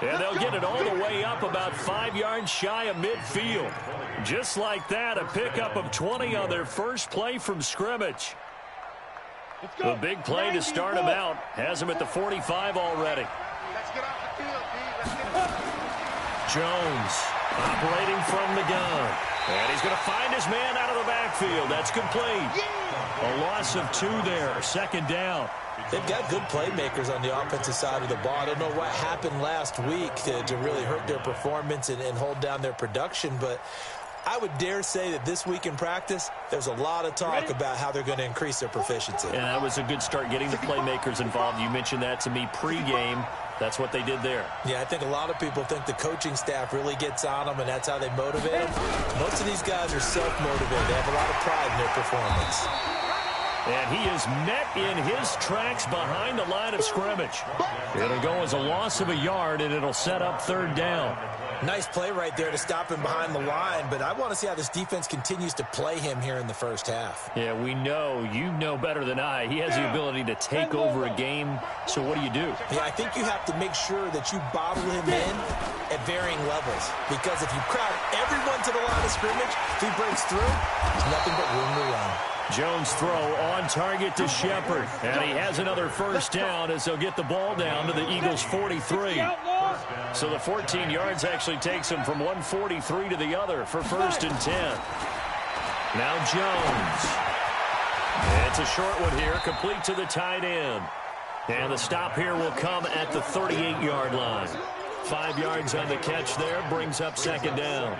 And they'll get it all the way up about 5 yards shy of midfield. Just like that, a pickup of 20 on their first play from scrimmage. The big play to start him out has him at the 45 already. Let's get off the field, D. Let's get it. Jones operating from the gun. And he's going to find his man out of the backfield. That's complete. A loss of 2 there. Second down. They've got good playmakers on the offensive side of the ball. I don't know what happened last week to really hurt their performance and hold down their production, but I would dare say that this week in practice, there's a lot of talk about how they're going to increase their proficiency. And that was a good start getting the playmakers involved. You mentioned that to me pregame. That's what they did there. Yeah, I think a lot of people think the coaching staff really gets on them, and that's how they motivate them. Most of these guys are self-motivated. They have a lot of pride in their performance. And he is met in his tracks behind the line of scrimmage. It'll go as a loss of a yard, and it'll set up third down. Nice play right there to stop him behind the line, but I want to see how this defense continues to play him here in the first half. Yeah, we know. You know better than I. He has the ability to take over a game, so what do you do? Yeah, I think you have to make sure that you bottle him in at varying levels, because if you crowd everyone to the line of scrimmage, if he breaks through, there's nothing but room to run. Jones' throw on target to Shepard, and he has another first down as they'll get the ball down to the Eagles' 43. So the 14 yards actually takes him from 143 to the other for first and 10. Now Jones. It's a short one here, complete to the tight end. And the stop here will come at the 38-yard line. 5 yards on the catch there, brings up second down.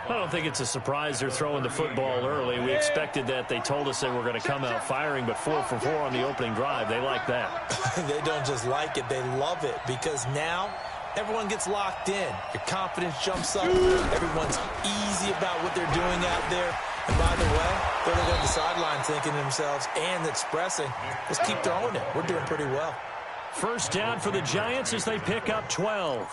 I don't think it's a surprise they're throwing the football early. We expected that. They told us they were going to come out firing, but 4 for 4 on the opening drive. They like that. They don't just like it, they love it, because now everyone gets locked in. Your confidence jumps up. Everyone's easy about what they're doing out there. And by the way, they're looking at the sideline thinking to themselves and expressing, let's keep throwing it. We're doing pretty well. First down for the Giants as they pick up 12.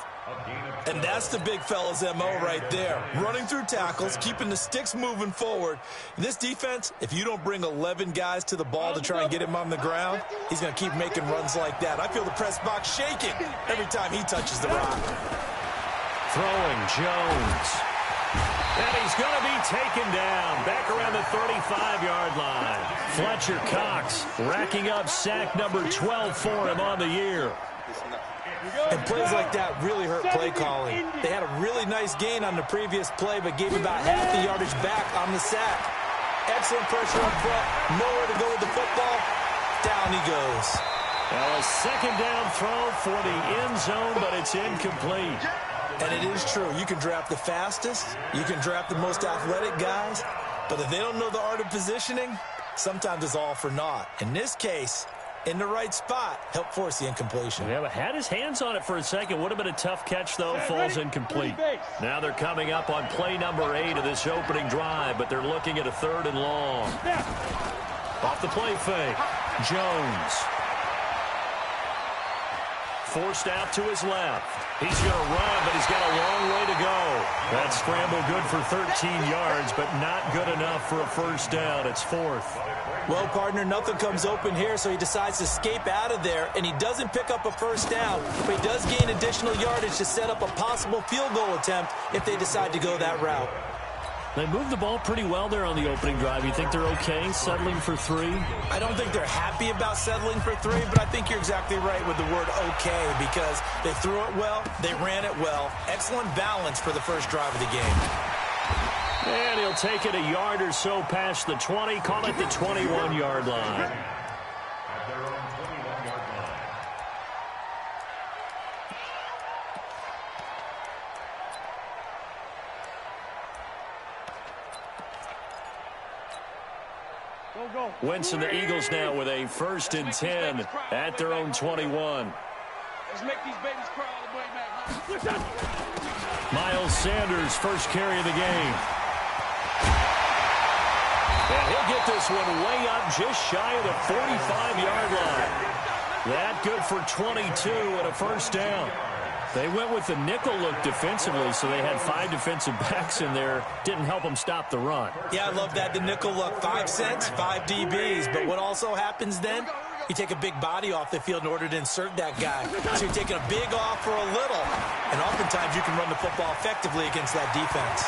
And that's the big fella's MO right there. Running through tackles, keeping the sticks moving forward. This defense, if you don't bring 11 guys to the ball to try and get him on the ground, he's going to keep making runs like that. I feel the press box shaking every time he touches the rock. Throwing Jones. And he's going to be taken down back around the 35-yard line. Fletcher Cox racking up sack number 12 for him on the year. And plays like that really hurt play calling. They had a really nice gain on the previous play, but gave about half the yardage back on the sack. Excellent pressure up front. Nowhere to go with the football. Down he goes. Well, a second down throw for the end zone, but it's incomplete. And it is true. You can draft the fastest. You can draft the most athletic guys. But if they don't know the art of positioning, sometimes it's all for naught. In this case, in the right spot, help force the incompletion. Yeah, but had his hands on it for a second. Would have been a tough catch, though. Falls incomplete. Now they're coming up on play number 8 of this opening drive, but they're looking at a 3rd and long. Off the play fake. Jones. Forced out to his left. He's going to run, but he's got a long way to go. That scramble good for 13 yards, but not good enough for a first down. It's 4th. Well, partner, nothing comes open here, so he decides to escape out of there, and he doesn't pick up a first down, but he does gain additional yardage to set up a possible field goal attempt if they decide to go that route. They moved the ball pretty well there on the opening drive. You think they're okay settling for 3? I don't think they're happy about settling for 3, but I think you're exactly right with the word okay, because they threw it well, they ran it well. Excellent balance for the first drive of the game. And he'll take it a yard or so past the 20, call it the 21-yard line. Wentz and the Eagles now with a 1st and 10 at their own 21. Let's make these babies cry all the way back. Miles Sanders, first carry of the game. And he'll get this one way up just shy of the 45-yard line. That good for 22 and a first down. They went with the nickel look defensively, so they had 5 defensive backs in there. Didn't help them stop the run. Yeah, I love that. The nickel look, 5 cents, 5 DBs. But what also happens then? You take a big body off the field in order to insert that guy. So you're taking a big off for a little. And oftentimes you can run the football effectively against that defense.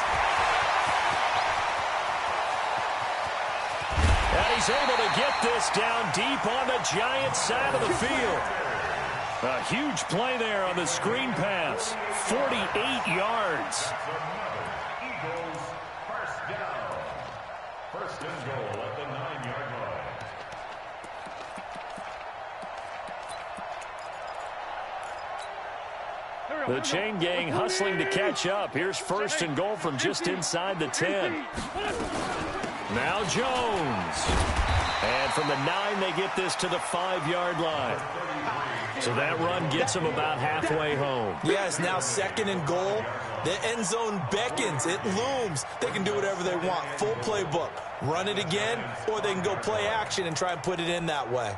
And he's able to get this down deep on the Giants' side of the field. A huge play there on the screen pass. 48 yards. Eagles first down. First and goal at the 9-yard line. The chain gang hustling to catch up. Here's first and goal from just inside the 10. Now Jones. And from the 9, they get this to the 5-yard line. So that run gets them about halfway home. Yes, now second and goal. The end zone beckons. It looms. They can do whatever they want. Full playbook. Run it again, or they can go play action and try and put it in that way.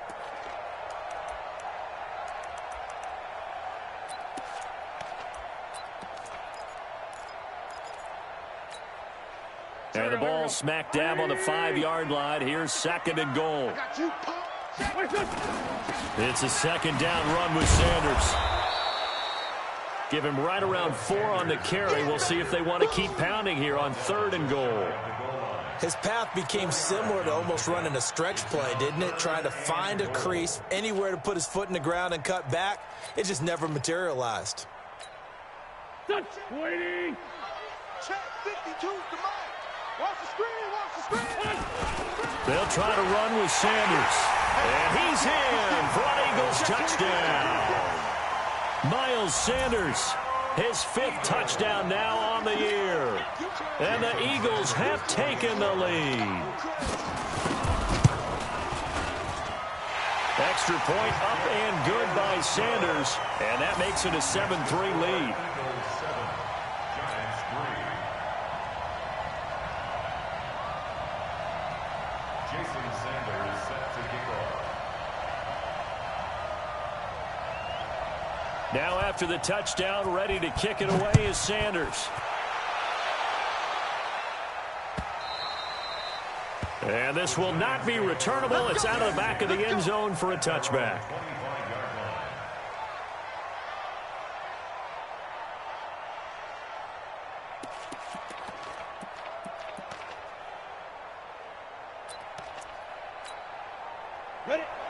And the ball smack dab on the 5-yard line. Here's second and goal. It's a second down run with Sanders. Give him right around 4 on the carry. We'll see if they want to keep pounding here on third and goal. His path became similar to almost running a stretch play, didn't it? Trying to find a crease, anywhere to put his foot in the ground and cut back. It just never materialized. Waiting. Check 52 to Mike. Watch the screen, watch the screen. They'll try to run with Sanders. And he's in for an Eagles touchdown. Miles Sanders, his 5th touchdown now on the year. And the Eagles have taken the lead. Extra point up and good by Sanders. And that makes it a 7-3 lead. Now after the touchdown, ready to kick it away is Sanders. And this will not be returnable. It's out of the back of the end zone for a touchback.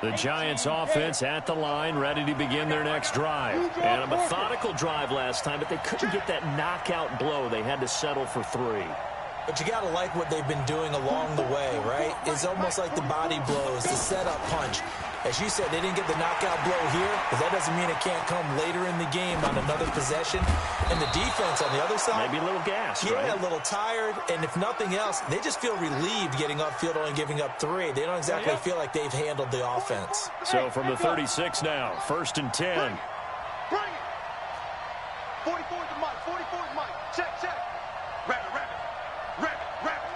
The Giants offense at the line, ready to begin their next drive. And a methodical drive last time, but they couldn't get that knockout blow. They had to settle for 3. But you got to like what they've been doing along the way, right? It's almost like the body blows, the setup punch. As you said, they didn't get the knockout blow here, but that doesn't mean it can't come later in the game on another possession. And the defense on the other side, maybe a little gas, yeah, right? A little tired. And if nothing else, they just feel relieved getting upfield, only giving up 3. They don't exactly feel like they've handled the offense. So from the 36 now, first and 10. Bring it. 44 to Mike, 44 to Mike. Check, check. Rabbit, rabbit. Rabbit, rabbit.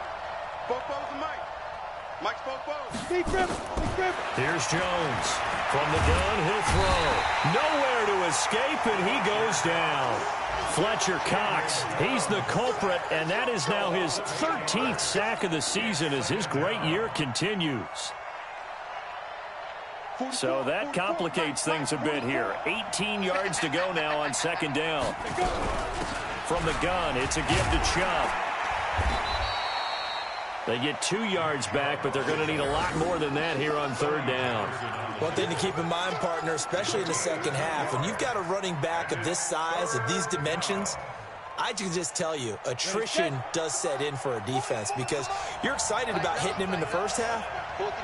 Both to Mike. Mike's both. Deep ribbon. Here's Jones. From the gun, he'll throw. Nowhere to escape, and he goes down. Fletcher Cox, he's the culprit, and that is now his 13th sack of the season as his great year continues. So that complicates things a bit here. 18 yards to go now on second down. From the gun, it's a give to Chubb. They get 2 yards back, but they're going to need a lot more than that here on third down. One thing to keep in mind, partner, especially in the second half, when you've got a running back of this size, of these dimensions, I can just tell you, attrition does set in for a defense because you're excited about hitting him in the first half,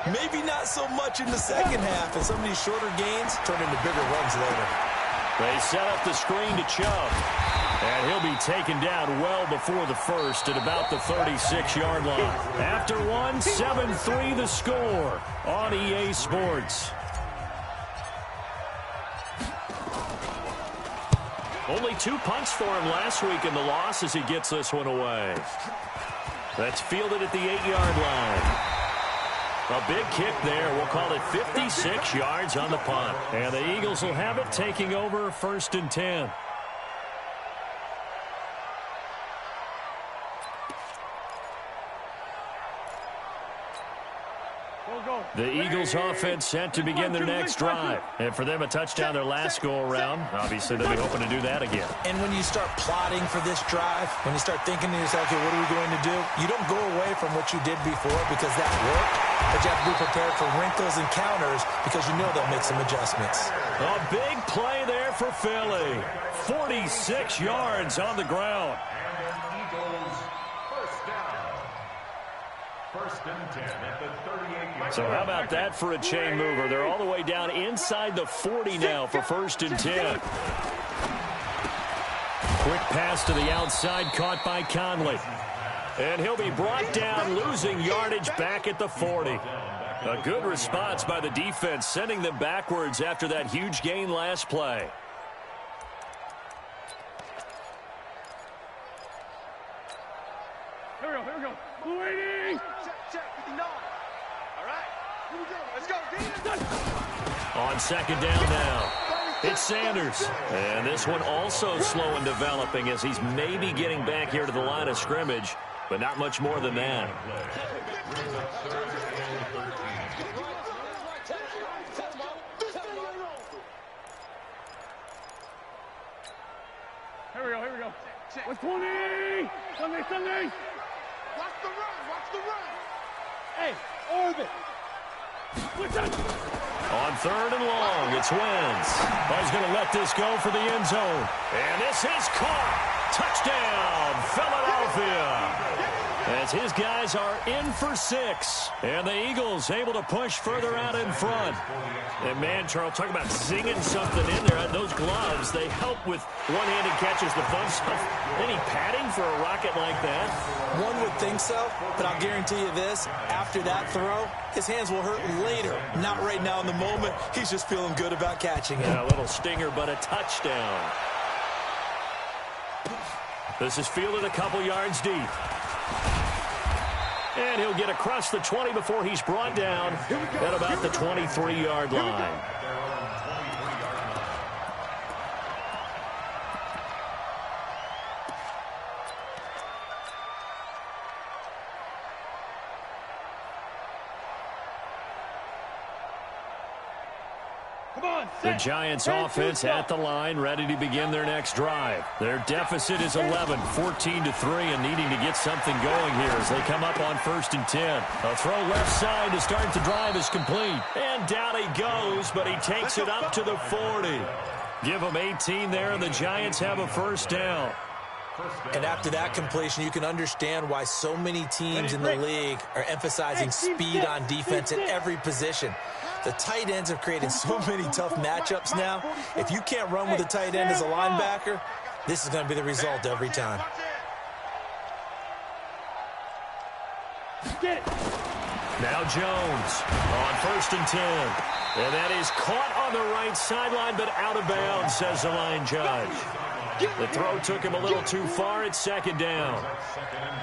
maybe not so much in the second half, and some of these shorter gains turn into bigger runs later. They set up the screen to Chubb. And he'll be taken down well before the first at about the 36-yard line. After one, 7-3 the score on EA Sports. Only 2 punts for him last week in the loss as he gets this one away. That's fielded at the 8-yard line. A big kick there. We'll call it 56 yards on the punt. And the Eagles will have it taking over first and 10. Go. The Eagles offense set to begin their next drive. And for them, a touchdown their last go-around. Obviously, they'll be hoping to do that again. And when you start plotting for this drive, when you start thinking to yourself, okay, what are we going to do? You don't go away from what you did before because that worked, but you have to be prepared for wrinkles and counters because you know they'll make some adjustments. A big play there for Philly. 46 yards on the ground. Eagles first down. First and 10 at the 38-yard. So how about that for a chain mover? They're all the way down inside the 40 now for first and 10. Quick pass to the outside, caught by Conley. And he'll be brought down, losing yardage back at the 40. A good response by the defense, sending them backwards after that huge gain last play. Here we go, here we go. Waiting. Check, 59. All right, here we go. Let's go. On second down now, it's Sanders. And this one also slow in developing as he's maybe getting back here to the line of scrimmage, but not much more than that. Here we go, here we go. What's 20? Sunday. Watch the run. Hey, orbit. On third and long, it's Wentz. Oh, he's going to let this go for the end zone. And this is caught. Touchdown, Philadelphia. As his guys are in for 6. And the Eagles able to push further out in front. And man, Charles, talk about zinging something in there. Those gloves, they help with one-handed catches, the fun stuff. Any padding for a rocket like that? One would think so, but I'll guarantee you this. After that throw, his hands will hurt later. Not right now in the moment. He's just feeling good about catching it. Yeah, a little stinger, but a touchdown. This is fielded a couple yards deep. And he'll get across the 20 before he's brought down at about the 23-yard line. The Giants offense at the line, ready to begin their next drive. Their deficit is 11, 14-3, and needing to get something going here as they come up on first and 10. A throw left side to start the drive is complete. And down he goes, but he takes it up to the 40. Give him 18 there, and the Giants have a first down. And after that completion, you can understand why so many teams in the league are emphasizing speed on defense at every position. The tight ends have created so many tough matchups now. If you can't run with a tight end as a linebacker, this is going to be the result every time. Now Jones on first and 10. And that is caught on the right sideline, but out of bounds, says the line judge. The throw took him a little too far. It's second down.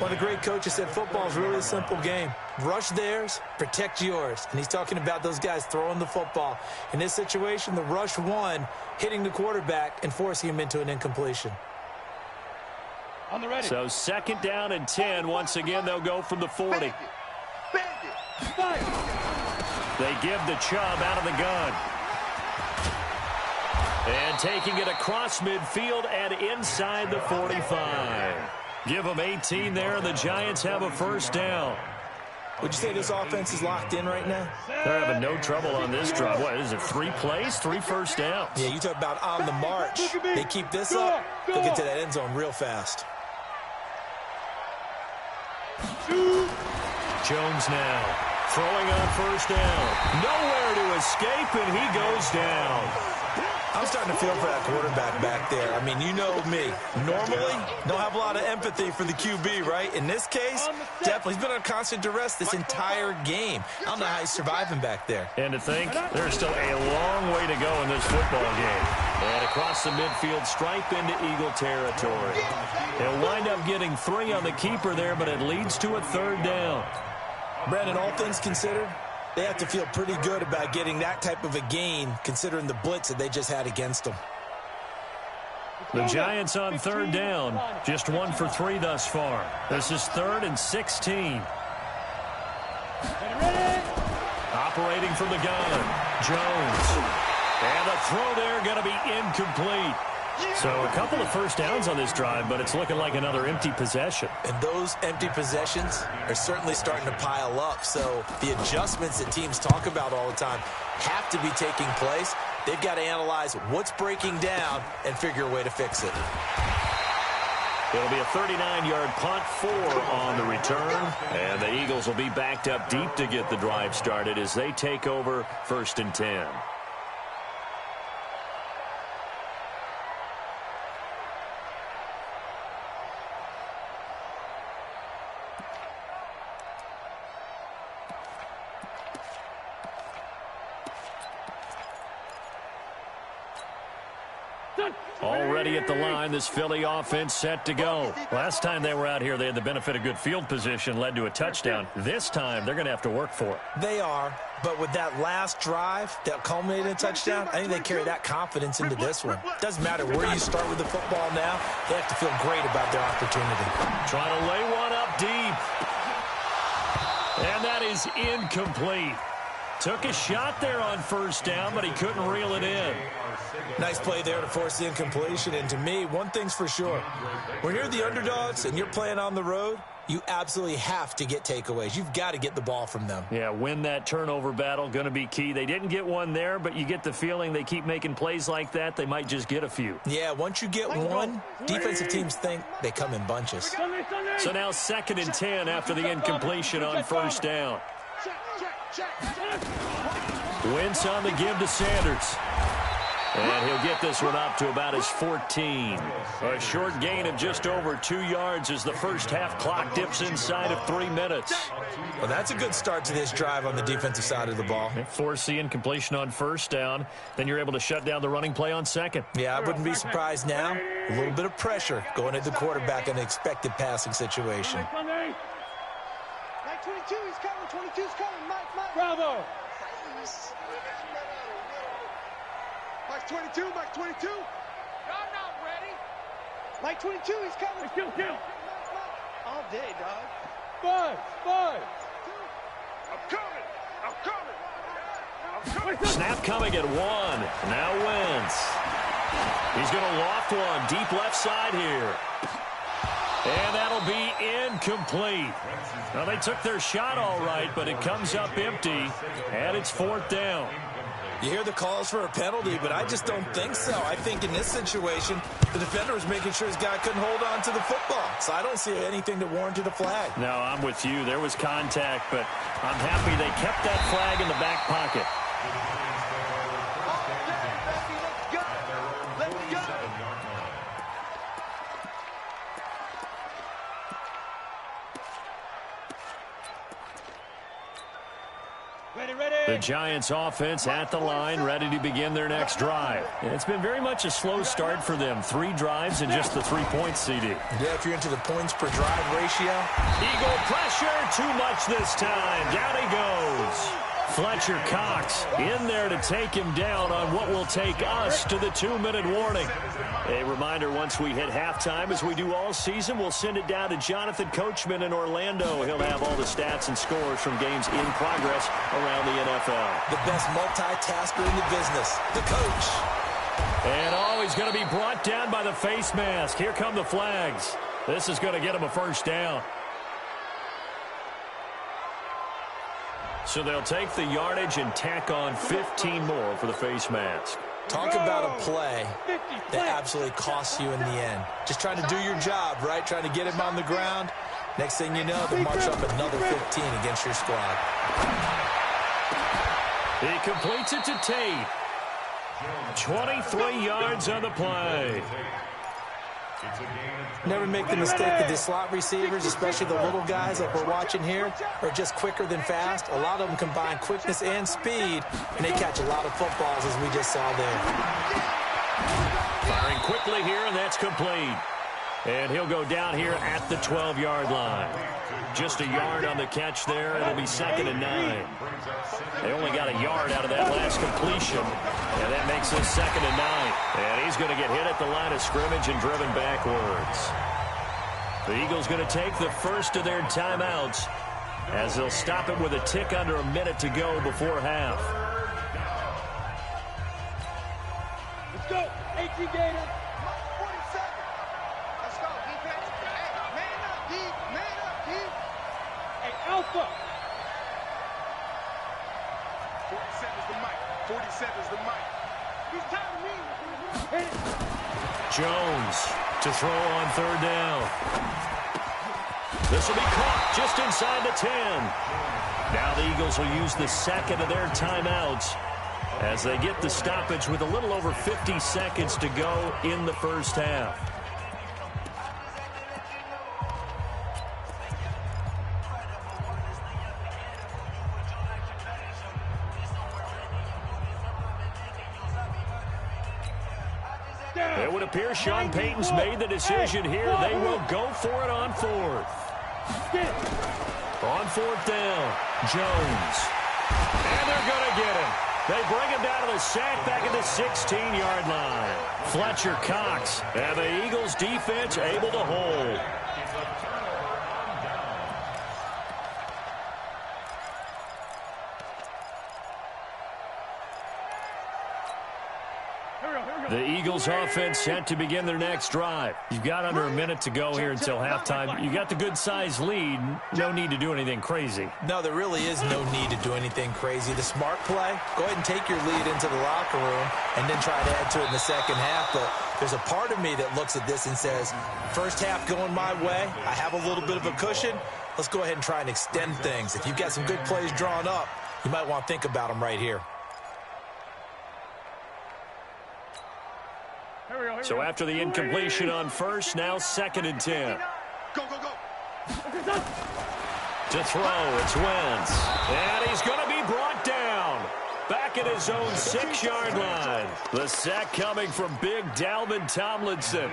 One of the great coaches said football is really a simple game. Rush theirs, protect yours. And he's talking about those guys throwing the football. In this situation, the rush won, hitting the quarterback and forcing him into an incompletion. On the ready. So second down and 10. Once again, they'll go from the 40. They give the Chubb out of the gun. And taking it across midfield and inside the 45. Give them 18 there, and the Giants have a first down. Would you say this offense is locked in right now? They're having no trouble on this drive. What is it, 3 plays, 3 first downs? Yeah, you talk about on the march. They keep this up, they'll get to that end zone real fast. Jones now throwing on first down. Nowhere to escape, and he goes down. I'm starting to feel for that quarterback back there. I mean, you know me. Normally, don't have a lot of empathy for the QB, right? In this case, definitely. He's been on constant duress this entire game. I don't know how he's surviving back there. And to think, there's still a long way to go in this football game. And across the midfield stripe into Eagle territory. He'll wind up getting 3 on the keeper there, but it leads to a third down. Brandon, all things considered, they have to feel pretty good about getting that type of a gain, considering the blitz that they just had against them. The Giants on third down, just 1 for 3 thus far. This is 3rd and 16. operating from the gun. Jones. And the throw there going to be incomplete. So a couple of first downs on this drive, but it's looking like another empty possession. And those empty possessions are certainly starting to pile up. So the adjustments that teams talk about all the time have to be taking place. They've got to analyze what's breaking down and figure a way to fix it. It'll be a 39-yard punt, 4 on the return. And the Eagles will be backed up deep to get the drive started as they take over 1st and 10. Already at the line, this Philly offense set to go. Last time they were out here, they had the benefit of good field position, led to a touchdown. This time, they're going to have to work for it. They are, but with that last drive that culminated in a touchdown, I think they carry that confidence into this one. Doesn't matter where you start with the football now, they have to feel great about their opportunity. Trying to lay one up deep. And that is incomplete. Took a shot there on 1st down, but he couldn't reel it in. Nice play there to force the incompletion. And to me, one thing's for sure. When you're the underdogs and you're playing on the road, you absolutely have to get takeaways. You've got to get the ball from them. Yeah, win that turnover battle, going to be key. They didn't get one there, but you get the feeling they keep making plays like that, they might just get a few. Yeah, once you get one, defensive teams think they come in bunches. So now 2nd and 10 after the incompletion on 1st down. Wentz on the give to Sanders. And he'll get this one up to about his 14. A short gain of just over 2 yards as the first half clock dips inside of 3 minutes. Well, that's a good start to this drive on the defensive side of the ball. Force the incompletion on 1st down. Then you're able to shut down the running play on 2nd. Yeah, I wouldn't be surprised now. A little bit of pressure going at the quarterback in an expected passing situation. Mike 22, he's coming. 22's coming. Mike. Bravo. Mike 22, Mike 22. Y'all not ready. Mike 22, he's coming. Kill. All day, dog. 5. I'm coming. Snap coming at 1. Now Wentz. He's going to loft one deep left side here. And that'll be incomplete. Well, they took their shot all right, but it comes up empty, and it's 4th down. You hear the calls for a penalty, but I just don't think so. I think in this situation, the defender was making sure his guy couldn't hold on to the football. So I don't see anything to warrant a flag. No, I'm with you. There was contact, but I'm happy they kept that flag in the back pocket. Let's go. The Giants offense at the line, ready to begin their next drive. And it's been very much a slow start for them. 3 drives and just the 3 points, CD. Yeah, if you're into the points per drive ratio. Eagle pressure, too much this time. Down he goes. Fletcher Cox in there to take him down on what will take us to the 2-minute warning. A reminder, once we hit halftime, as we do all season, we'll send it down to Jonathan Coachman in Orlando. He'll have all the stats and scores from games in progress around the NFL. The best multitasker in the business, the coach. And he's going to be brought down by the face mask. Here come the flags. This is going to get him a 1st down. So they'll take the yardage and tack on 15 more for the face mask. Talk about a play that absolutely costs you in the end. Just trying to do your job, right? Trying to get him on the ground. Next thing you know, they march up another 15 against your squad. He completes it to Tate. 23 yards on the play. Never make the mistake that the slot receivers, especially the little guys like we're watching here, are just quicker than fast. A lot of them combine quickness and speed, and they catch a lot of footballs, as we just saw there. Firing quickly here, and that's complete. And he'll go down here at the 12-yard line. Just a yard on the catch there. It'll be 2nd and 9. They only got a yard out of that last completion. And that makes this 2nd and 9. And he's going to get hit at the line of scrimmage and driven backwards. The Eagles going to take the first of their timeouts as they'll stop it with a tick under a minute to go before half. Let's go. 18 Gators. 47. Let's go, defense. Hey, man up, D. Man up, D. Hey, Alpha. 47's the mic. 47's the mic. He's tired of me. Hit it. Jones to throw on third down. This will be caught just inside the 10. Now the Eagles will use the second of their timeouts as they get the stoppage with a little over 50 seconds to go in the first half. It would appear Sean Payton's made the decision here. They will go for it on fourth. On fourth down, Jones. And they're going to get him. They bring him down to the sack back at the 16-yard line. Fletcher Cox and the Eagles defense able to hold. The Eagles offense set to begin their next drive. You've got under a minute to go here until halftime. You got the good-sized lead. No need to do anything crazy. No, there really is no need to do anything crazy. The smart play, go ahead and take your lead into the locker room and then try to add to it in the second half. But there's a part of me that looks at this and says, first half going my way, I have a little bit of a cushion. Let's go ahead and try and extend things. If you've got some good plays drawn up, you might want to think about them right here. So after the incompletion on first, now 2nd and 10. Go, go, go. To throw, it's Wentz. And he's going to be brought down. Back at his own 6-yard line. The sack coming from big Dalvin Tomlinson.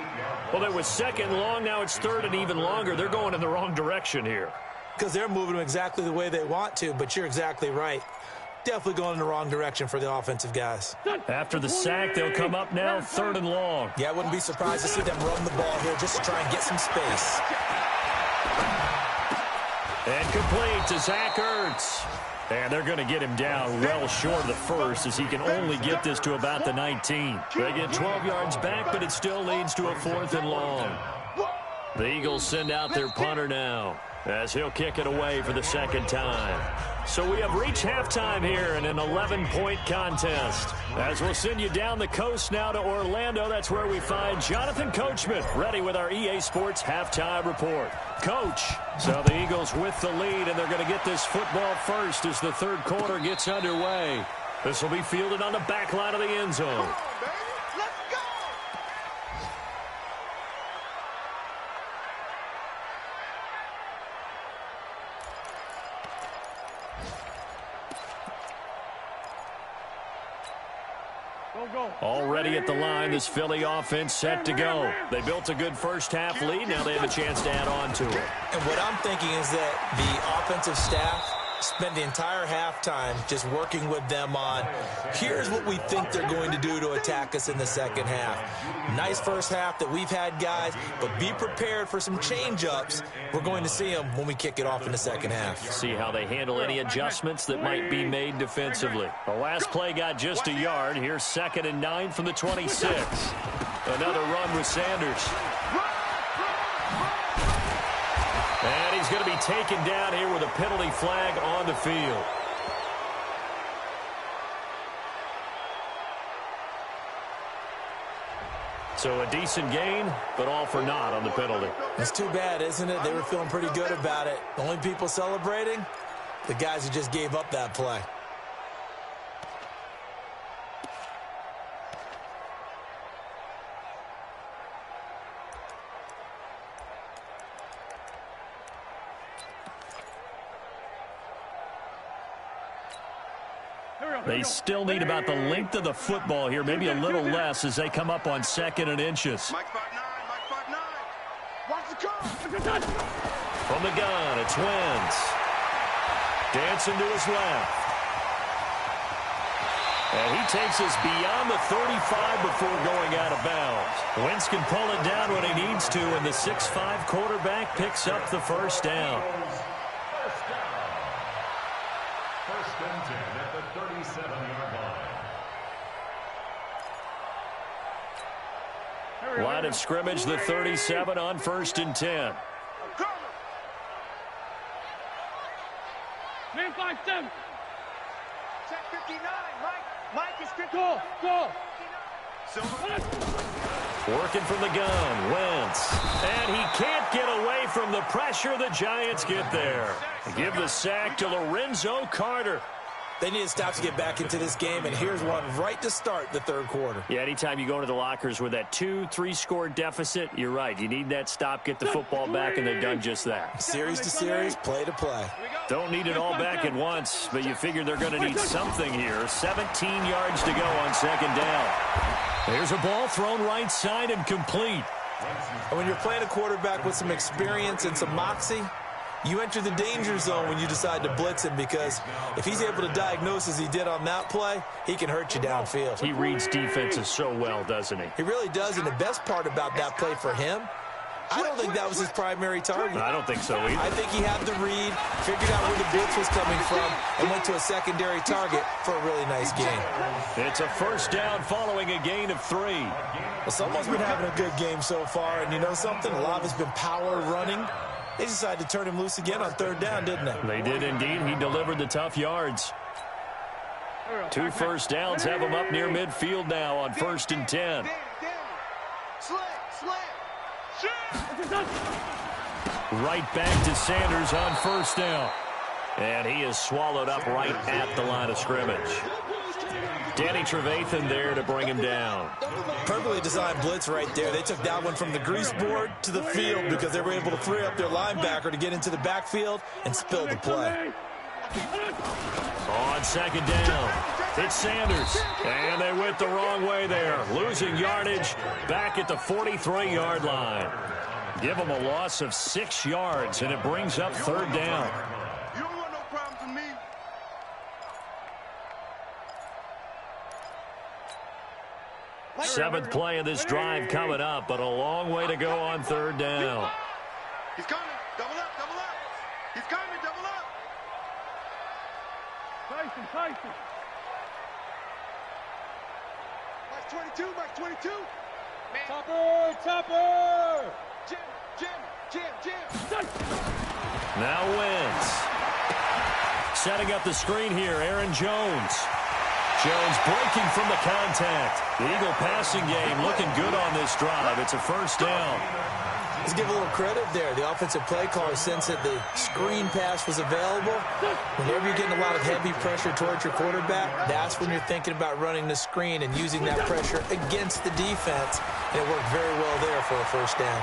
Well, it was 2nd long, now it's 3rd and even longer. They're going in the wrong direction here. Because they're moving them exactly the way they want to, but you're exactly right. Definitely going in the wrong direction for the offensive guys. After the sack, they'll come up now 3rd and long. Yeah, I wouldn't be surprised to see them run the ball here just to try and get some space. And complete to Zach Ertz. And they're going to get him down well short of the first as he can only get this to about the 19. They get 12 yards back, but it still leads to a 4th and long. The Eagles send out their punter now as he'll kick it away for the 2nd time. So we have reached halftime here in an 11-point contest. As we'll send you down the coast now to Orlando, that's where we find Jonathan Coachman ready with our EA Sports Halftime Report. Coach, so the Eagles with the lead, and they're going to get this football first as the 3rd quarter gets underway. This will be fielded on the back line of the end zone. Already at the line, this Philly offense set to go. They built a good first half lead. Now they have a chance to add on to it. And what I'm thinking is that the offensive staff spend the entire halftime just working with them on, here's what we think they're going to do to attack us in the second half. Nice first half that we've had, guys, but be prepared for some change-ups. We're going to see them when we kick it off in the second half. See how they handle any adjustments that might be made defensively. The last play got just a yard. Here's 2nd and 9 from the 26. Another run with Sanders. And he's going to be taken down here with a penalty flag on the field. So a decent gain, but all for naught on the penalty. It's too bad, isn't it? They were feeling pretty good about it. The only people celebrating, the guys who just gave up that play. They still need about the length of the football here, maybe a little less as they come up on 2nd and inches. Mike 5'9", Mike 5'9". Watch the car. From the gun, it's Wentz. Dancing to his left. And he takes us beyond the 35 before going out of bounds. Wentz can pull it down when he needs to, and the 6'5" quarterback picks up the first down. line of scrimmage, the 37 on 1st and 10. Man, 5-7. Check 59, Mike is 50. Go. Working from the gun, Wentz. And he can't get away from the pressure. The Giants get there. Give the sack to Lorenzo Carter. They need to stop to get back into this game, and here's one right to start the third quarter. Yeah, anytime you go into the lockers with that 2-3 score deficit, you're right. You need that stop, get the football back, and they've done just that. Series to series, play to play. Don't need it all back at once, but you figure they're going to need something here. 17 yards to go on 2nd down. There's a ball thrown right side and complete. And when you're playing a quarterback with some experience and some moxie, you enter the danger zone when you decide to blitz him, because if he's able to diagnose as he did on that play, he can hurt you downfield. He reads defenses so well, doesn't he? He really does, and the best part about that play for him, I don't think that was his primary target. I don't think so either. I think he had the read, figured out where the blitz was coming from, and went to a secondary target for a really nice game. It's a 1st down following a gain of 3. Well, someone's been having a good game so far, and you know something? A lot of it's been power running. They decided to turn him loose again on 3rd down, didn't they? They did indeed. He delivered the tough yards. 2 first downs have him up near midfield now on 1st and 10. Right back to Sanders on 1st down. And he is swallowed up right at the line of scrimmage. Danny Trevathan there to bring him down. Perfectly designed blitz right there. They took that one from the grease board to the field because they were able to free up their linebacker to get into the backfield and spill the play. On 2nd down, it's Sanders. And they went the wrong way there. Losing yardage back at the 43-yard line. Give them a loss of 6 yards, and it brings up 3rd down. You don't want no problems with me. Seventh play of this drive coming up, but a long way to go on 3rd down. He's coming. Double up, double up. He's coming, double up. Tyson. Mike's 22, Mike's 22. Topper. Jim. Now Wentz. Setting up the screen here, Aaron Jones. Jones breaking from the contact. The Eagle passing game looking good on this drive. It's a 1st down. Let's give a little credit there. The offensive play caller sensed that the screen pass was available. Whenever you're getting a lot of heavy pressure towards your quarterback, that's when you're thinking about running the screen and using that pressure against the defense. And it worked very well there for a 1st down.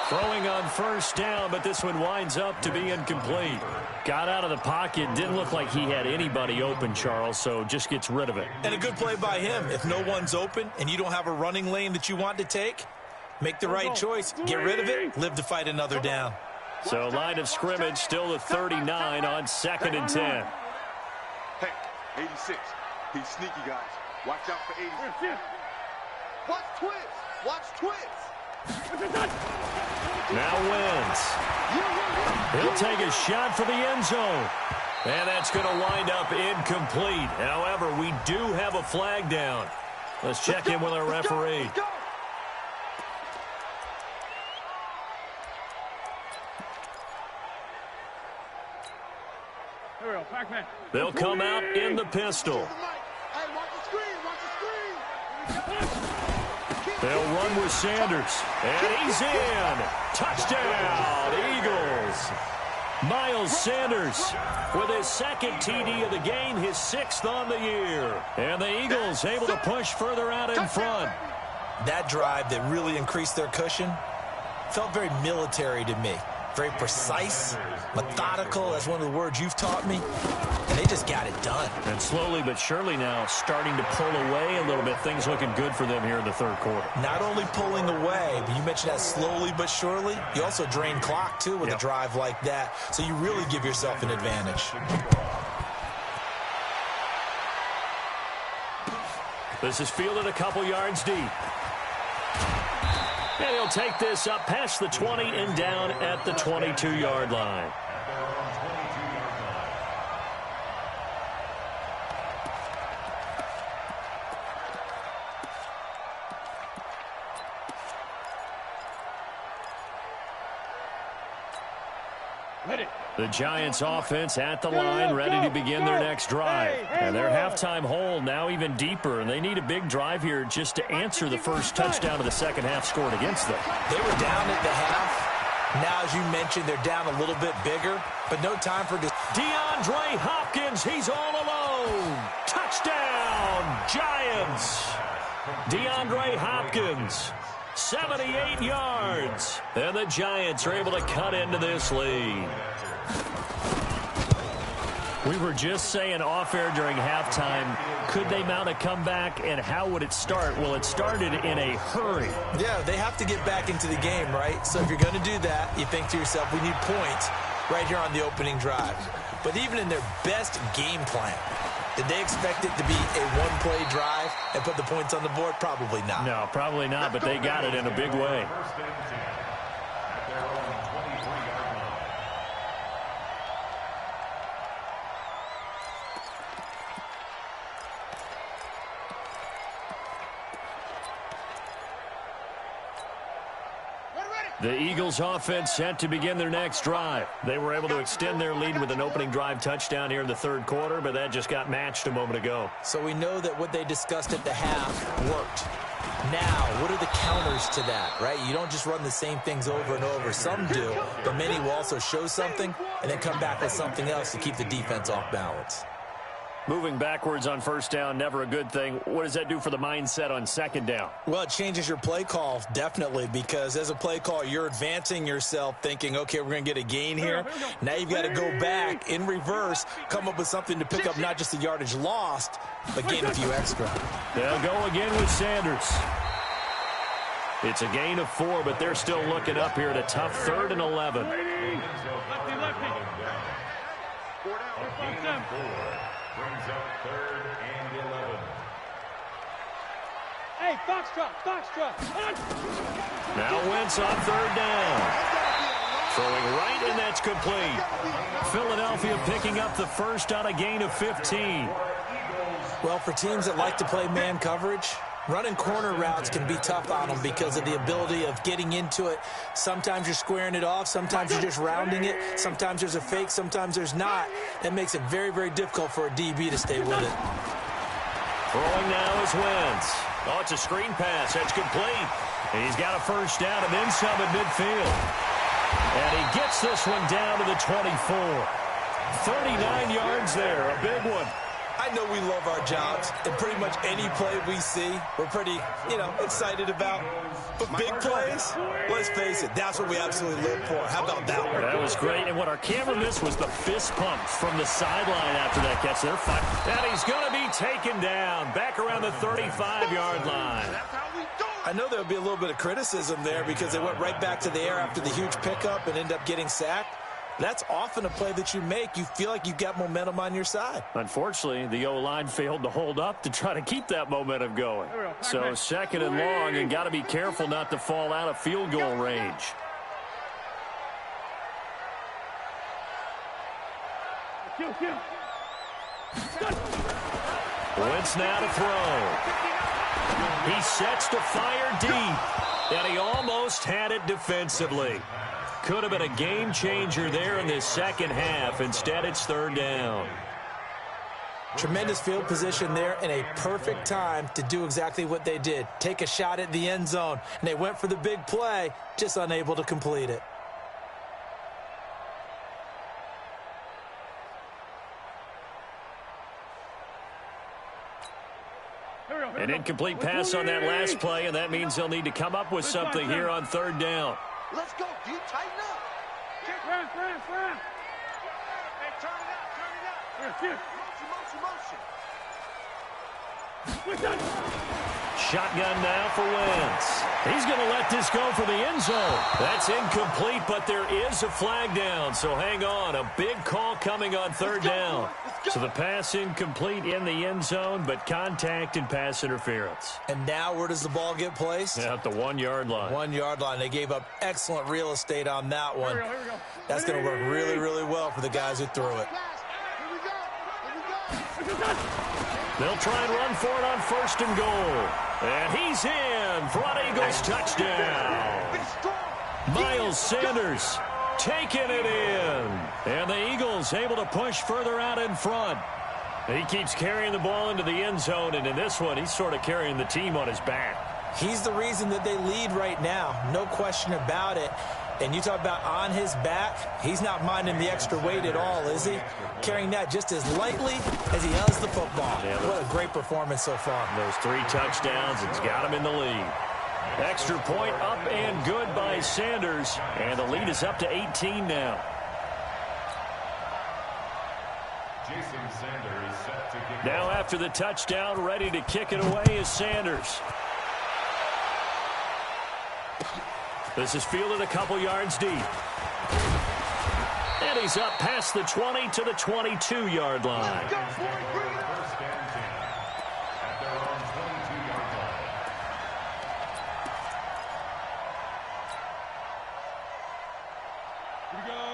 Throwing on 1st down, but this one winds up to be incomplete. Got out of the pocket. Didn't look like he had anybody open, Charles, so just gets rid of it. And a good play by him. If no one's open and you don't have a running lane that you want to take, make the right choice. Get rid of it. Live to fight another down. So line of scrimmage still the 39 on 2nd and 10. Hey, 86. He's sneaky, guys. Watch out for 86. Watch twist. Now Wentz. He'll take a shot for the end zone. And that's going to wind up incomplete. However, we do have a flag down. Let's check in with our referee. They'll come out in the pistol. They'll run with Sanders. And he's in. Touchdown, Eagles. Miles Sanders with his 2nd TD of the game, his 6th on the year. And the Eagles able to push further out in front. That drive that really increased their cushion felt very military to me. Very precise, methodical. That's one of the words you've taught me. And they just got it done. And slowly but surely now starting to pull away a little bit. Things looking good for them here in the 3rd quarter. Not only pulling away, but you mentioned that slowly but surely. You also drain clock, too, with a drive like that. So you really give yourself an advantage. This is fielded a couple yards deep. And he'll take this up past the 20 and down at the 22-yard line. The Giants offense at the line, ready to begin their next drive. And their halftime hole now even deeper, and they need a big drive here just to answer the first touchdown of the second half scored against them. They were down at the half. Now, as you mentioned, they're down a little bit bigger, but no time for DeAndre Hopkins, he's all alone. Touchdown, Giants. DeAndre Hopkins, 78 yards. And the Giants are able to cut into this lead. We were just saying off-air during halftime, could they mount a comeback, and how would it start? Well, it started in a hurry. Yeah, they have to get back into the game, right? So if you're going to do that, you think to yourself, we need points right here on the opening drive. But even in their best game plan, did they expect it to be a one-play drive and put the points on the board? Probably not. No, probably not, but they got it in a big way. The Eagles offense set to begin their next drive. They were able to extend their lead with an opening drive touchdown here in the third quarter, but that just got matched a moment ago. So we know that what they discussed at the half worked. Now, what are the counters to that, right? You don't just run the same things over and over. Some do, but many will also show something and then come back with something else to keep the defense off balance. Moving backwards on first down, never a good thing. What does that do for the mindset on second down? Well, it changes your play call, definitely, because as a play call, you're advancing yourself thinking, okay, we're going to get a gain here. Now you've got to go back in reverse, come up with something to pick up not just the yardage lost, but gain a few extra. They'll go again with Sanders. It's a gain of 4, but they're still looking up here at a tough 3rd and 11. Brings up 3rd and 11. Hey, Foxtrot. Now Wentz on 3rd down. Throwing right, and that's complete. Philadelphia picking up the first on a gain of 15. Well, for teams that like to play man coverage, running corner routes can be tough on them because of the ability of getting into it. Sometimes you're squaring it off. Sometimes you're just rounding it. Sometimes there's a fake. Sometimes there's not. That makes it very, very difficult for a DB to stay with it. Throwing now is Wentz. Oh, it's a screen pass. That's complete. And he's got a first down and then some at midfield. And he gets this one down to the 24. 39 yards there. A big one. I know we love our jobs, and pretty much any play we see, we're pretty, excited about. But big plays, let's face it, that's what we absolutely live for. How about that one? That was great, and what our camera missed was the fist pump from the sideline after that catch. They're fine. And he's going to be taken down back around the 35-yard line. I know there'll be a little bit of criticism there because they went right back to the air after the huge pickup and end up getting sacked. That's often a play that you make. You feel like you've got momentum on your side. Unfortunately, the O-line failed to hold up to try to keep that momentum going. So 2nd and long, and got to be careful not to fall out of field goal range. Wentz now to throw. He sets to fire deep, and he almost had it defensively. Could have been a game changer there in this second half. Instead, it's 3rd down. Tremendous field position there and a perfect time to do exactly what they did. Take a shot at the end zone. And they went for the big play, just unable to complete it. An incomplete pass on that last play, and that means they'll need to come up with something here on 3rd down. Let's go, D. Tighten up. Friend. Hey, turn it up. Motion. Shotgun now for Wentz. He's going to let this go for the end zone. That's incomplete, but there is a flag down, so hang on. A big call coming on 3rd down. So the pass incomplete in the end zone, but contact and pass interference. And now where does the ball get placed? Yeah, at the 1-yard line. 1-yard line. They gave up excellent real estate on that one. Here we go. That's going to work really, really well for the guys who threw it. They'll try and run for it on 1st and goal. And he's in for an Eagles touchdown. Miles Sanders taking it in. And the Eagles able to push further out in front. He keeps carrying the ball into the end zone, and in this one, he's sort of carrying the team on his back. He's the reason that they lead right now. No question about it. And you talk about on his back, he's not minding the extra weight at all, is he? Carrying that just as lightly as he does the football. Yeah, what a great performance so far. Those 3 touchdowns, it's got him in the lead. Extra point up and good by Sanders. And the lead is up to 18 now. Jason Sanders set to kick Now after the touchdown, ready to kick it away is Sanders. This is fielded a couple yards deep. And he's up past the 20 to the 22-yard line. First and 10 at their own 22-yard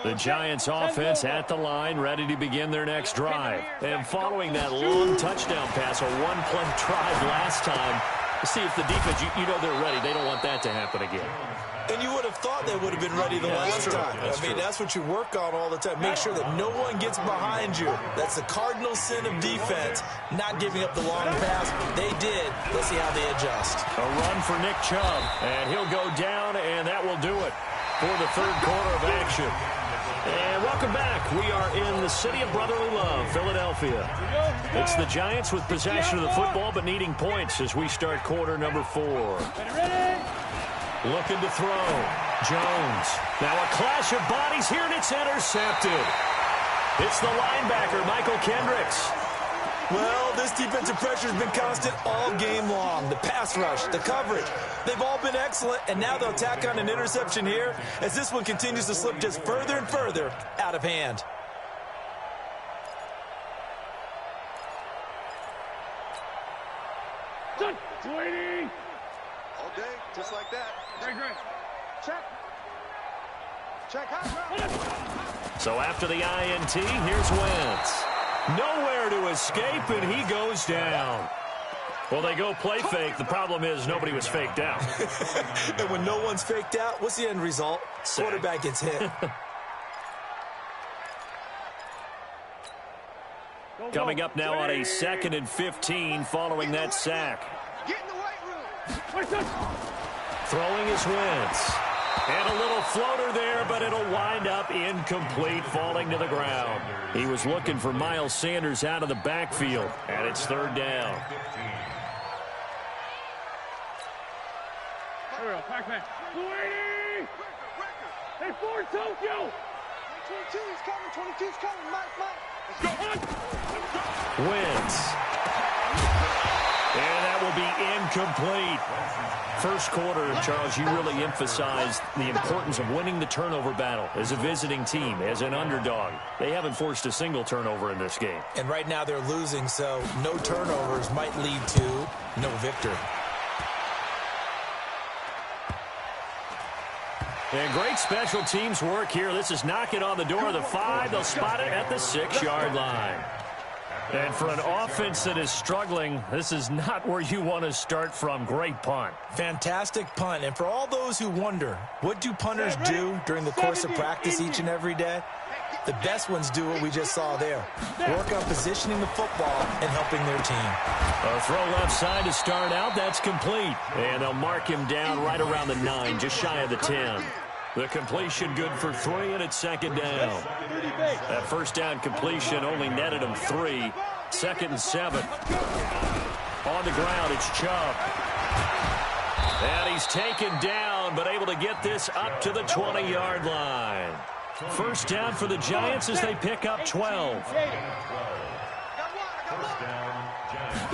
line. The Giants offense at the line, ready to begin their next drive. And following that long touchdown pass, a one-play drive last time, see if the defense, you know they're ready. They don't want that to happen again. And you would have thought they would have been ready the last time. That's what you work on all the time. Make sure that no one gets behind you. That's the cardinal sin of defense, not giving up the long pass. They did. Let's see how they adjust. A run for Nick Chubb, and he'll go down, and that will do it for the third quarter of action. And welcome back. We are in the city of brotherly love, Philadelphia. It's the Giants with possession of the football, but needing points as we start quarter number 4. Looking to throw. Jones. Now a clash of bodies here, and it's intercepted. It's the linebacker, Michael Kendricks. Well, this defensive pressure has been constant all game long. The pass rush, the coverage, they've all been excellent, and now they'll tack on an interception here as this one continues to slip just further and further out of hand. Waiting. All day, just like that. Great. Check. Check high. So after the INT, here's Wentz. Nowhere to escape, and he goes down. Well, they go play fake. The problem is nobody was faked out. And when no one's faked out, what's the end result? Quarterback gets hit. Coming up now on a 2nd and 15 following that sack. Get in the weight room. Throwing is Wentz. And a little floater there, but it'll wind up incomplete, falling to the ground. He was looking for Miles Sanders out of the backfield, and it's 3rd down. Pac-Man. Waiting. Hey, Ford, Tokyo. 22 is coming. 22's coming. Mike. Let's go. Wentz. And that will be incomplete. First quarter, Charles, you really emphasized the importance of winning the turnover battle as a visiting team, as an underdog. They haven't forced a single turnover in this game. And right now they're losing, so no turnovers might lead to no victory. And great special teams work here. This is knocking on the door of the 5. They'll spot it at the 6-yard line. And for an offense that is struggling, this is not where you want to start from. Great punt. Fantastic punt. And for all those who wonder, what do punters do during the course of practice each and every day? The best ones do what we just saw there. Work on positioning the football and helping their team. A throw left side to start out. That's complete. And they'll mark him down right around the 9, just shy of the 10. The completion good for 3, and it's 2nd down. That first down completion only netted him 3. 2nd and 7. On the ground, it's Chubb. And he's taken down, but able to get this up to the 20-yard line. First down for the Giants as they pick up 12. First down, Giants.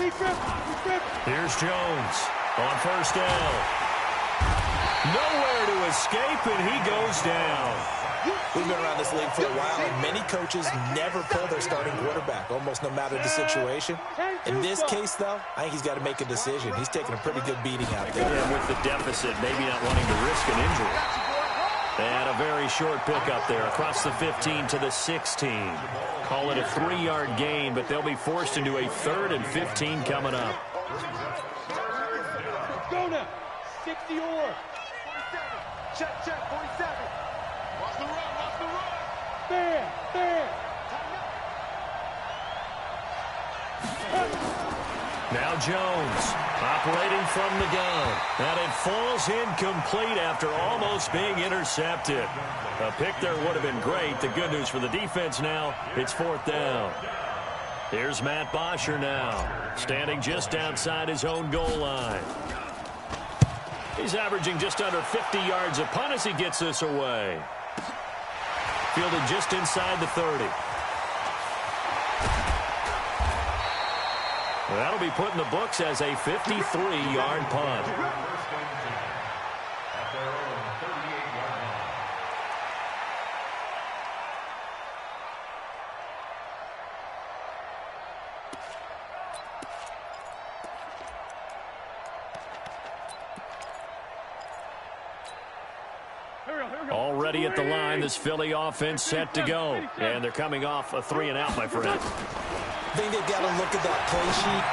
Here's Jones on first down. Nowhere to escape, and he goes down. We've been around this league for a while, and many coaches never pull their starting quarterback, almost no matter the situation. In this case, though, I think he's got to make a decision. He's taking a pretty good beating out there. And with the deficit, maybe not wanting to risk an injury. And a very short pickup there across the 15 to the 16. Call it a 3-yard gain, but they'll be forced into a 3rd and 15 coming up. Go now. 60 or. 47. Check, 47. Watch the run, watch the run. There. Now Jones operating from the gun. And it falls incomplete after almost being intercepted. A pick there would have been great. The good news for the defense now, it's 4th down. Here's Matt Bosher now, standing just outside his own goal line. He's averaging just under 50 yards a punt as he gets this away. Fielded just inside the 30. That'll be put in the books as a 53-yard punt. Already at the line, this Philly offense set to go. And they're coming off a 3-and-out, my friend. I think they've got to look at that play sheet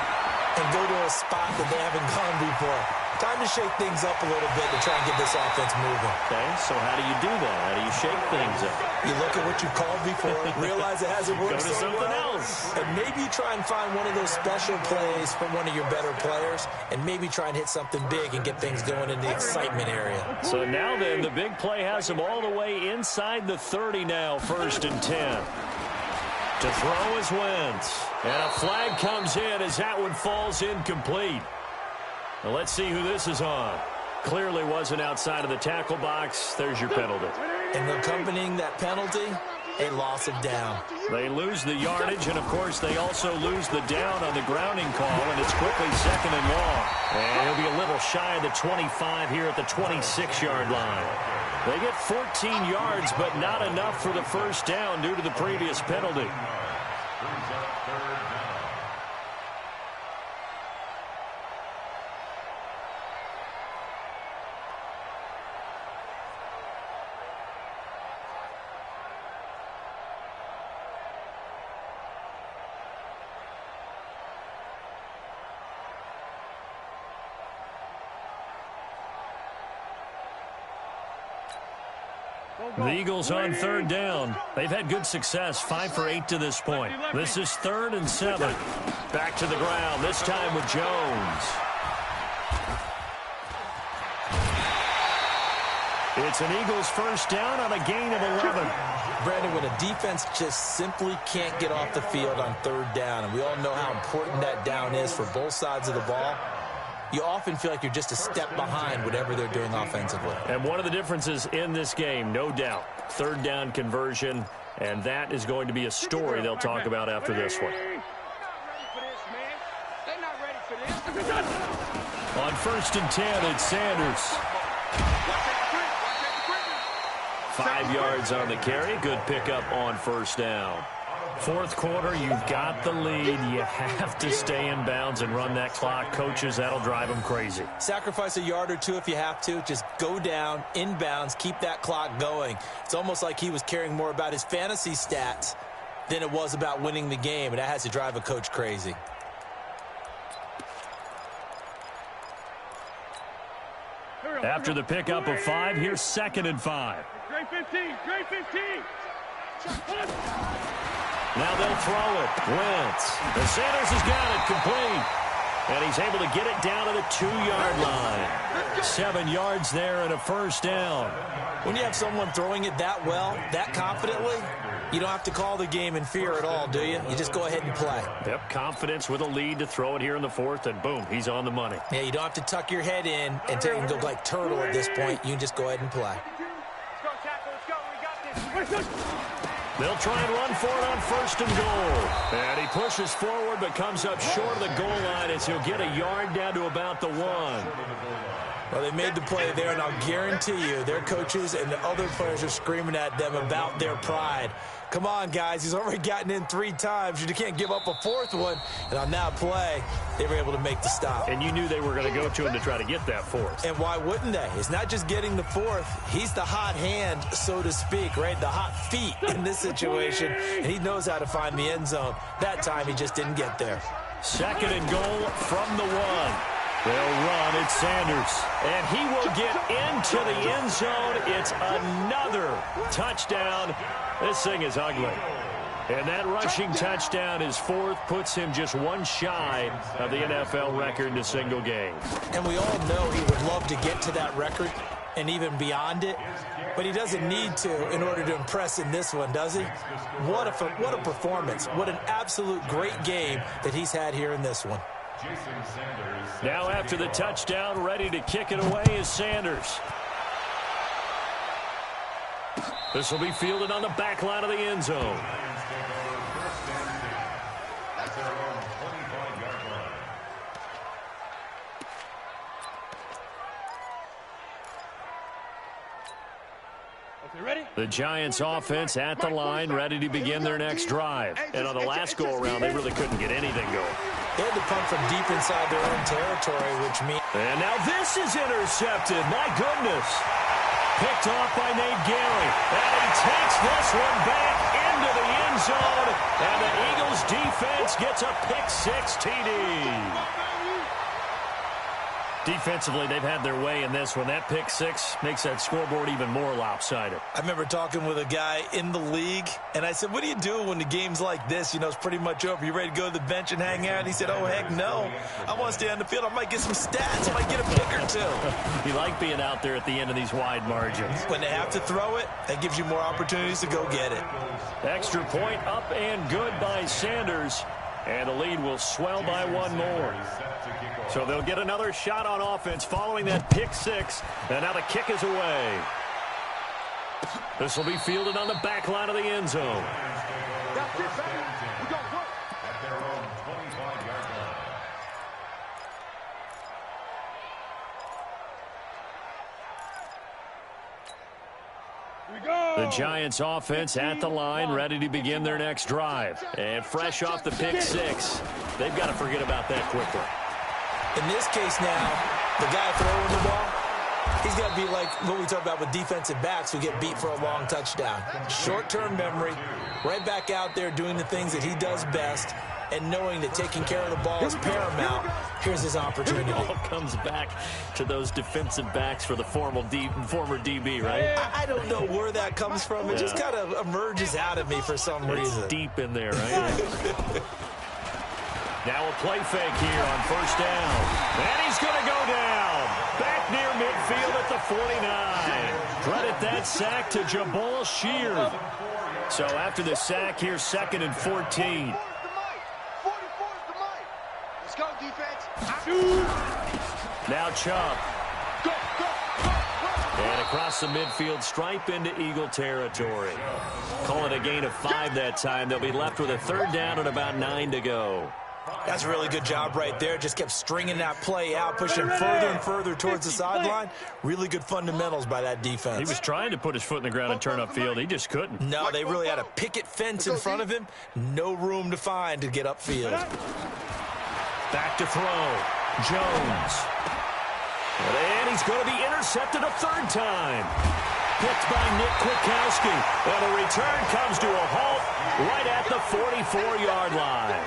and go to a spot that they haven't gone before. Time to shake things up a little bit to try and get this offense moving. Okay, so how do you do that? How do you shake things up? You look at what you called before, realize it hasn't worked Go to something else. and maybe try and find one of those special plays from one of your better players, and maybe try and hit something big and get things going in the excitement area. So now then, the big play has him all the way inside the 30 now, 1st and 10. To throw is Wentz. And a flag comes in as that one falls incomplete. Now let's see who this is on. Clearly wasn't outside of the tackle box. There's your penalty. And accompanying that penalty, a loss of down. They lose the yardage, and, of course, they also lose the down on the grounding call, and it's quickly 2nd and long. And he'll be a little shy of the 25 here at the 26-yard line. They get 14 yards, but not enough for the 1st down due to the previous penalty. The Eagles on 3rd down. They've had good success, 5 for 8 to this point. This is 3rd and 7. Back to the ground, this time with Jones. It's an Eagles 1st down on a gain of 11. Brandon, when a defense just simply can't get off the field on 3rd down, and we all know how important that down is for both sides of the ball, you often feel like you're just a step behind whatever they're doing offensively. And one of the differences in this game, no doubt, 3rd down conversion, and that is going to be a story they'll talk about after this one. On 1st and 10, it's Sanders. 5 yards on the carry. Good pickup on 1st down. 4th quarter, you've got the lead. You have to stay in bounds and run that clock. Coaches, that'll drive them crazy. Sacrifice a yard or two if you have to. Just go down, in bounds, keep that clock going. It's almost like he was caring more about his fantasy stats than it was about winning the game, and that has to drive a coach crazy. After the pickup of 5, here's 2nd and 5. Great 15. Now they'll throw it. Wentz. And Sanders has got it complete. And he's able to get it down to the 2-yard line. 7 yards there and a 1st down. When you have someone throwing it that well, that confidently, you don't have to call the game in fear at all, do you? You just go ahead and play. Yep, confidence with a lead to throw it here in the 4th, and boom, he's on the money. Yeah, you don't have to tuck your head in and go like turtle at this point. You can just go ahead and play. Let's go, tackle. Let's go. We got this. They'll try and run for it on 1st and goal. And he pushes forward but comes up short of the goal line as he'll get a yard down to about the 1. Well, they made the play there, and I'll guarantee you their coaches and the other players are screaming at them about their pride. Come on, guys. He's already gotten in 3 times. You can't give up a 4th one. And on that play, they were able to make the stop. And you knew they were going to go to him to try to get that 4th. And why wouldn't they? It's not just getting the 4th. He's the hot hand, so to speak, right? The hot feet in this situation. And he knows how to find the end zone. That time, he just didn't get there. 2nd and goal from the 1. They'll run. It's Sanders. And he will get into the end zone. It's another touchdown. This thing is ugly. And that rushing touchdown, his fourth, puts him just one shy of the NFL record in a single game. And we all know he would love to get to that record and even beyond it, but he doesn't need to in order to impress in this one, does he? What a performance. What an absolute great game that he's had here in this one. Now after the touchdown, ready to kick it away is Sanders. This will be fielded on the back line of the end zone. The Giants offense at the line, ready to begin their next drive. And on the last go-around, they really couldn't get anything going. They had to punt from deep inside their own territory, which means... And now this is intercepted. My goodness. Picked off by Nate Gary. And he takes this one back into the end zone. And the Eagles defense gets a pick-six TD. Defensively, they've had their way in this one. That pick-six makes that scoreboard even more lopsided. I remember talking with a guy in the league, and I said, what do you do when the game's like this? You know, it's pretty much over. You ready to go to the bench and hang out? And he said, oh, heck no. I want to stay on the field. I might get some stats. I might get a pick or two. You like being out there at the end of these wide margins. When they have to throw it, that gives you more opportunities to go get it. Extra point up and good by Sanders. And the lead will swell by one more. So they'll get another shot on offense following that pick-six. And now the kick is away. This will be fielded on the back line of the end zone. That's it, baby. We got work. At their own 25-yard line. The Giants offense at the line, ready to begin their next drive. And fresh off the pick-six, they've got to forget about that quickly. In this case now, the guy throwing the ball, he's got to be like what we talk about with defensive backs who get beat for a long touchdown. Short-term memory, right back out there doing the things that he does best, and knowing that taking care of the ball is paramount. Here's his opportunity. It all comes back to those defensive backs for the former DB, right? I don't know where that comes from. It just kind of emerges out of me for some reason. It's deep in there, right? Now a play fake here on first down. And he's going to go down. Back near midfield at the 49. Credit that sack to Jabal Sheard. So after the sack here, 2nd and 14. Let's go, defense. Now Chubb. And across the midfield stripe into Eagle territory. Call it a gain of 5 that time. They'll be left with a 3rd down and about 9 to go. That's a really good job right there. Just kept stringing that play out, pushing further and further towards the sideline. Really good fundamentals by that defense. He was trying to put his foot in the ground and turn upfield. He just couldn't. No, they really had a picket fence in front of him. No room to find to get upfield. Back to throw. Jones. And he's going to be intercepted a 3rd time. Picked by Nick Kwiatkowski. And the return comes to a halt right at the 44-yard line.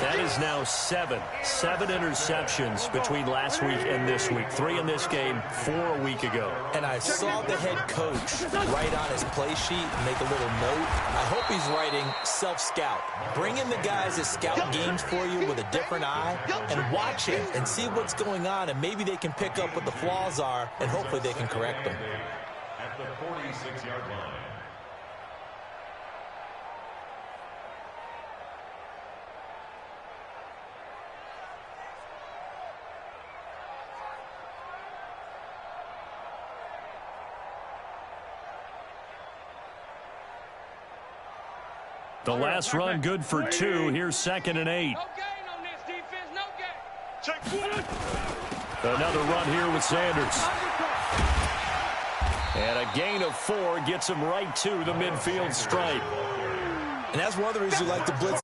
That is now 7 interceptions between last week and this week. 3 in this game, 4 a week ago. And I saw the head coach write on his play sheet and make a little note. I hope he's writing self-scout. Bring in the guys that scout games for you with a different eye and watch it and see what's going on, and maybe they can pick up what the flaws are, and hopefully they can correct them. At the 46-yard line. The last run good for 2. Here's 2nd and 8. No gain on this defense, no gain. Check. Another run here with Sanders. And a gain of 4 gets him right to the midfield stripe. And that's one of the reasons you like to blitz.